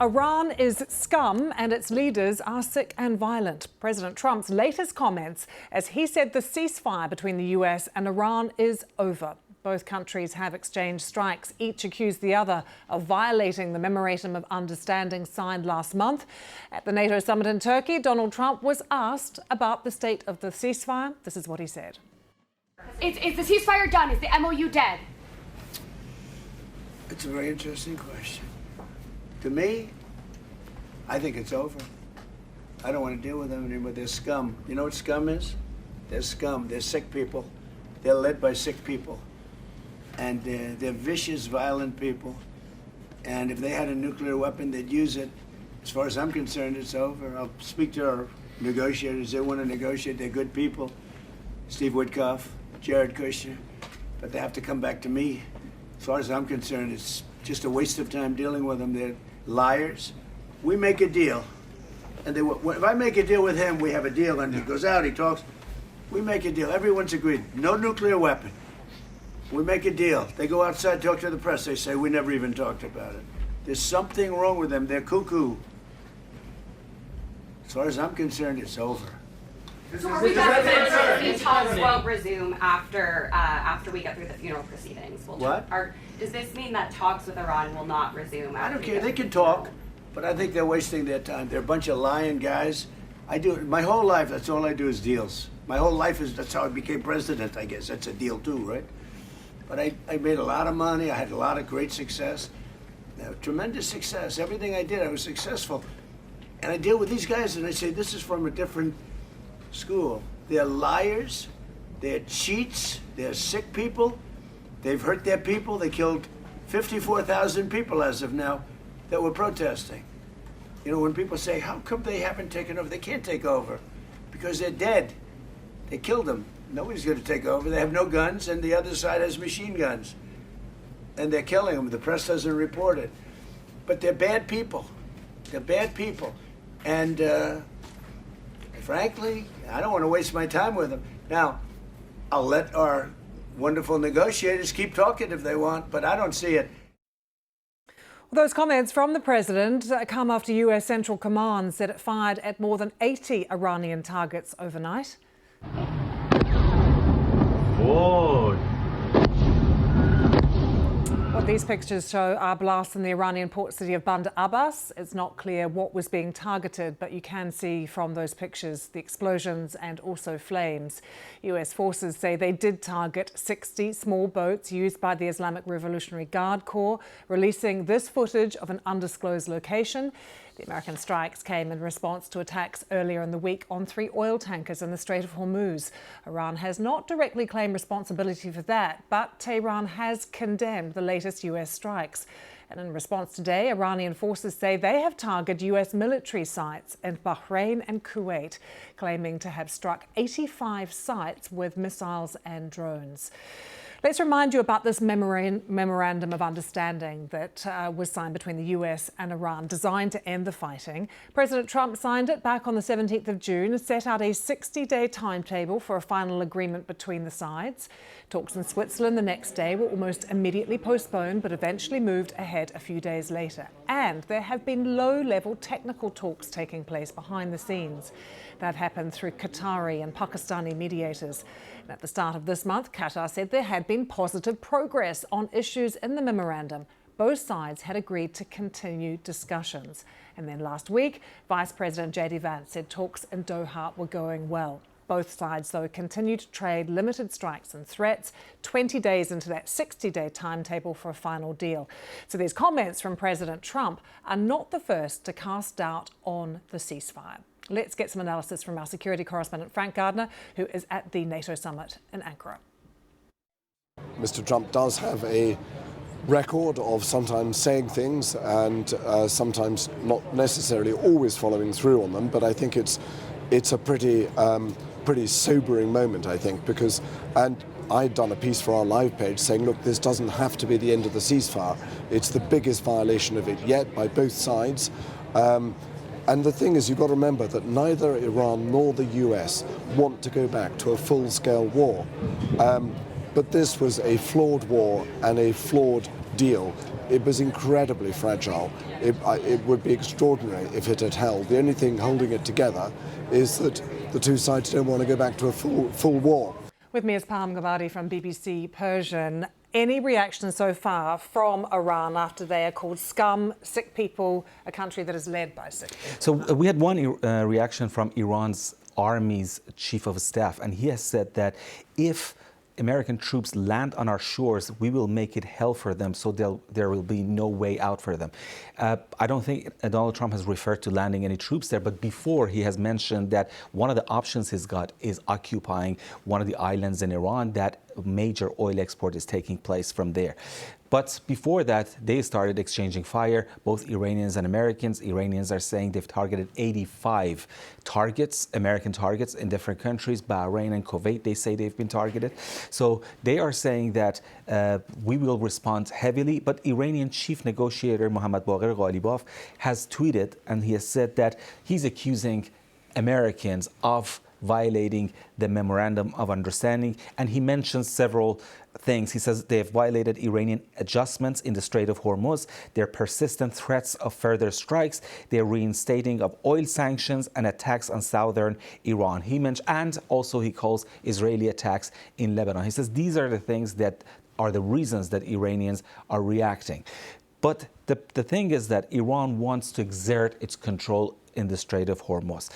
Iran is scum and its leaders are sick and violent. President Trump's latest comments as he said the ceasefire between the US and Iran is over. Both countries have exchanged strikes, each accused the other of violating the memorandum of understanding signed last month. At the NATO summit in Turkey, Donald Trump was asked about the state of the ceasefire. This is what he said. Is the ceasefire done? Is the MOU dead? It's a very interesting question. To me, I think it's over. I don't want to deal with them anymore. They're scum. You know what scum is? They're scum. They're sick people. They're led by sick people. And they're vicious, violent people. And if they had a nuclear weapon, they'd use it. As far as I'm concerned, it's over. I'll speak to our negotiators. They want to negotiate. They're good people. Steve Witkoff, Jared Kushner. But they have to come back to me. As far as I'm concerned, it's just a waste of time dealing with them. They're liars. We make a deal. And if I make a deal with him, we have a deal. And he goes out, he talks. We make a deal. Everyone's agreed. No nuclear weapon. We make a deal. They go outside, talk to the press. They say, we never even talked about it. There's something wrong with them. They're cuckoo. As far as I'm concerned, it's over. So are we done? Talks won't resume after we get through the funeral proceedings. What? Does this mean that talks with Iran will not resume? I don't care. They can talk, but I think they're wasting their time. They're a bunch of lying guys. I do my whole life. That's all I do is deals. My whole life that's how I became president. I guess that's a deal too, right? But I made a lot of money. I had a lot of great success, tremendous success. Everything I did, I was successful. And I deal with these guys, and I say this is from a different school. They're liars. They're cheats. They're sick people. They've hurt their people. They killed 54,000 people as of now that were protesting. You know, when people say, how come they haven't taken over? They can't take over because they're dead. They killed them. Nobody's going to take over. They have no guns, and the other side has machine guns. And they're killing them. The press doesn't report it. But they're bad people. They're bad people. And frankly, I don't want to waste my time with them. Now, I'll let our wonderful negotiators keep talking if they want, but I don't see it. Well, those comments from the president come after US Central Command said it fired at more than 80 Iranian targets overnight. Whoa. What these pictures show are blasts in the Iranian port city of Bandar Abbas. It's not clear what was being targeted, but you can see from those pictures the explosions and also flames. US forces say they did target 60 small boats used by the Islamic Revolutionary Guard Corps, releasing this footage of an undisclosed location. The American strikes came in response to attacks earlier in the week on 3 oil tankers in the Strait of Hormuz. Iran has not directly claimed responsibility for that, but Tehran has condemned the latest US strikes. And in response today, Iranian forces say they have targeted US military sites in Bahrain and Kuwait, claiming to have struck 85 sites with missiles and drones. Let's remind you about this memorandum of understanding that was signed between the US and Iran, designed to end the fighting. President Trump signed it back on the 17th of June and set out a 60-day timetable for a final agreement between the sides. Talks in Switzerland the next day were almost immediately postponed, but eventually moved ahead a few days later. And there have been low-level technical talks taking place behind the scenes. That happened through Qatari and Pakistani mediators. And at the start of this month, Qatar said there had been positive progress on issues in the memorandum. Both sides had agreed to continue discussions. And then last week, Vice President J.D. Vance said talks in Doha were going well. Both sides, though, continue to trade limited strikes and threats 20 days into that 60-day timetable for a final deal. So these comments from President Trump are not the first to cast doubt on the ceasefire. Let's get some analysis from our security correspondent, Frank Gardner, who is at the NATO summit in Ankara. Mr. Trump does have a record of sometimes saying things and sometimes not necessarily always following through on them, but I think it's a pretty sobering moment, I think, because, and I'd done a piece for our live page saying, look, this doesn't have to be the end of the ceasefire. It's the biggest violation of it yet by both sides. And the thing is, you've got to remember that neither Iran nor the US want to go back to a full-scale war. But this was a flawed war and a flawed deal. It was incredibly fragile. It would be extraordinary if it had held. The only thing holding it together is that the two sides don't want to go back to a full war. With me is Paham Gawadi from BBC Persian. Any reaction so far from Iran after they are called scum, sick people, a country that is led by sick people? So we had one reaction from Iran's army's chief of staff, and he has said that if American troops land on our shores, we will make it hell for them, so there will be no way out for them. I don't think Donald Trump has referred to landing any troops there, but before he has mentioned that one of the options he's got is occupying one of the islands in Iran, that major oil export is taking place from there. But before that, they started exchanging fire, both Iranians and Americans. Iranians are saying they've targeted 85 targets, American targets in different countries. Bahrain and Kuwait, they say they've been targeted. So they are saying that we will respond heavily. But Iranian chief negotiator Mohammad Baqir Ghalibaf has tweeted, and he has said that he's accusing Americans of violating the memorandum of understanding, and he mentions several things. He says they have violated Iranian adjustments in the Strait of Hormuz, their persistent threats of further strikes, their reinstating of oil sanctions and attacks on southern Iran. He mentioned, and also he calls Israeli attacks in Lebanon. He says these are the things that are the reasons that Iranians are reacting. But the thing is that Iran wants to exert its control in the Strait of Hormuz.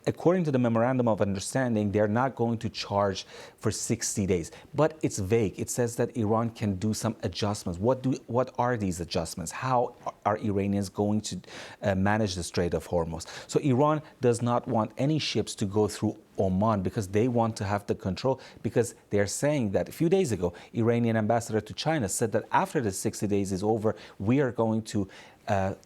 According to the memorandum of understanding, they're not going to charge for 60 days, but it's vague. It says that Iran can do some adjustments. What are these adjustments? How are Iranians going to manage the Strait of Hormuz? So Iran does not want any ships to go through Oman because they want to have the control, because they're saying that a few days ago, Iranian ambassador to China said that after the 60 days is over, we are going to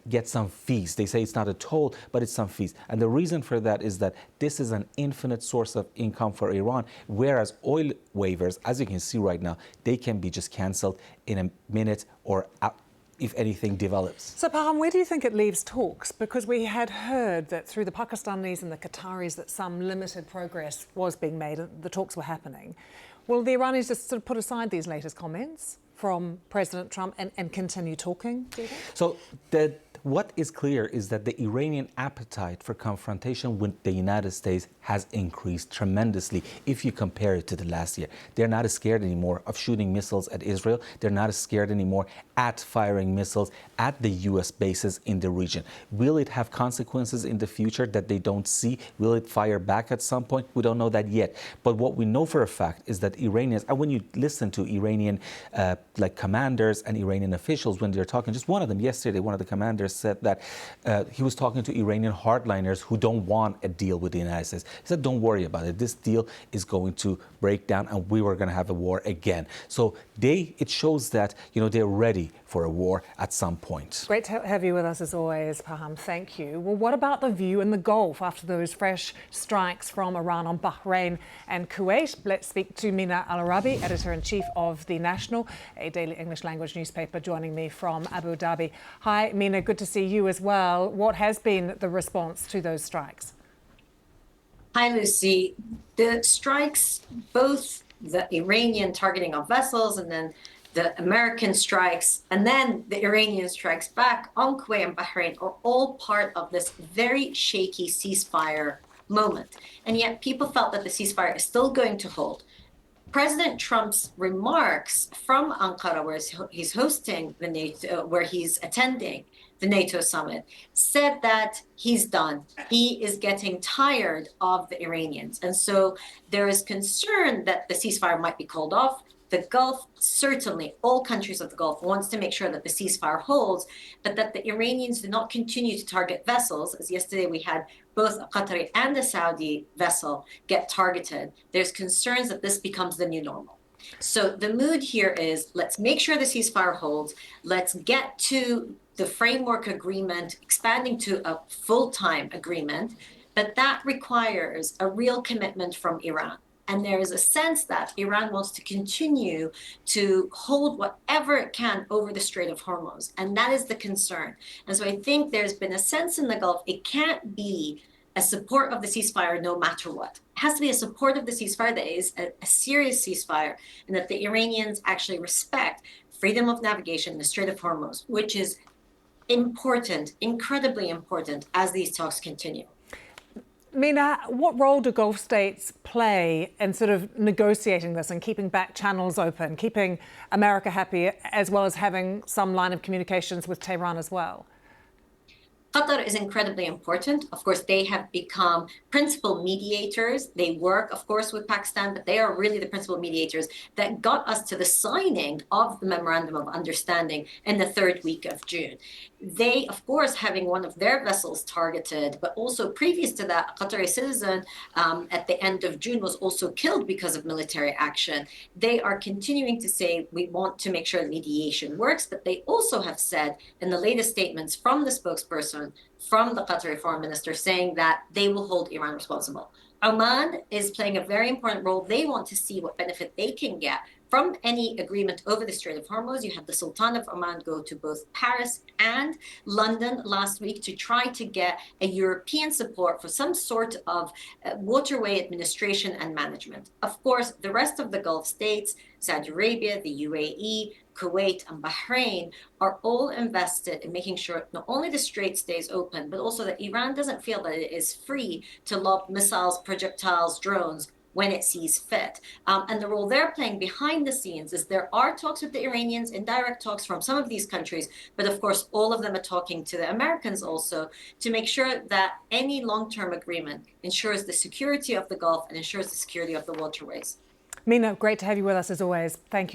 get some fees. They say it's not a toll, but it's some fees. And the reason for that is that this is an infinite source of income for Iran, whereas oil waivers, as you can see right now, they can be just cancelled in a minute or if anything develops. So, Paham, where do you think it leaves talks? Because we had heard that through the Pakistanis and the Qataris that some limited progress was being made, and the talks were happening. Will the Iranis just sort of put aside these latest comments from President Trump and continue talking, do you think? So what is clear is that the Iranian appetite for confrontation with the United States has increased tremendously if you compare it to the last year. They're not as scared anymore of shooting missiles at Israel. They're not as scared anymore at firing missiles at the U.S. bases in the region. Will it have consequences in the future that they don't see? Will it fire back at some point? We don't know that yet. But what we know for a fact is that Iranians, and when you listen to Iranian commanders and Iranian officials when they're talking, just one of them yesterday, one of the commanders said that he was talking to Iranian hardliners who don't want a deal with the United States. He said, don't worry about it. This deal is going to break down and we were going to have a war again. So it shows that, they're ready for a war at some point. Great to have you with us as always, Paham. Thank you. Well, what about the view in the Gulf after those fresh strikes from Iran on Bahrain and Kuwait? Let's speak to Mina Al-Arabi, editor-in-chief of The National, a daily English language newspaper, joining me from Abu Dhabi. Hi, Mina, good to see you as well. What has been the response to those strikes? Hi, Lucy. The strikes, both the Iranian targeting of vessels and then the American strikes and then the Iranian strikes back on Kuwait and Bahrain, are all part of this very shaky ceasefire moment. And yet people felt that the ceasefire is still going to hold. President Trump's remarks from Ankara, where he's hosting the NATO, where he's attending the NATO summit, said that he's done. He is getting tired of the Iranians. And so there is concern that the ceasefire might be called off. The Gulf, certainly all countries of the Gulf, wants to make sure that the ceasefire holds, but that the Iranians do not continue to target vessels. As yesterday we had both a Qatari and a Saudi vessel get targeted. There's concerns that this becomes the new normal. So the mood here is, let's make sure the ceasefire holds. Let's get to the framework agreement, expanding to a full-time agreement, but that requires a real commitment from Iran. And there is a sense that Iran wants to continue to hold whatever it can over the Strait of Hormuz. And that is the concern. And so I think there's been a sense in the Gulf, it can't be a support of the ceasefire no matter what. It has to be a support of the ceasefire that is a serious ceasefire, and that the Iranians actually respect freedom of navigation in the Strait of Hormuz, which is important, incredibly important, as these talks continue. Mina, what role do Gulf states play in sort of negotiating this and keeping back channels open, keeping America happy, as well as having some line of communications with Tehran as well? Qatar is incredibly important. Of course, they have become principal mediators. They work, of course, with Pakistan, but they are really the principal mediators that got us to the signing of the Memorandum of Understanding in the third week of June. They, of course, having one of their vessels targeted, but also previous to that, a Qatari citizen at the end of June was also killed because of military action. They are continuing to say, we want to make sure mediation works, but they also have said in the latest statements from the spokesperson from the Qatari foreign minister saying that they will hold Iran responsible. Oman is playing a very important role. They want to see what benefit they can get from any agreement over the Strait of Hormuz. You had the Sultan of Oman go to both Paris and London last week to try to get a European support for some sort of waterway administration and management. Of course, the rest of the Gulf states, Saudi Arabia, the UAE, Kuwait, and Bahrain are all invested in making sure not only the strait stays open, but also that Iran doesn't feel that it is free to lob missiles, projectiles, drones when it sees fit. And the role they're playing behind the scenes is there are talks with the Iranians, indirect talks from some of these countries, but of course, all of them are talking to the Americans also to make sure that any long-term agreement ensures the security of the Gulf and ensures the security of the waterways. Mina, great to have you with us as always. Thank you.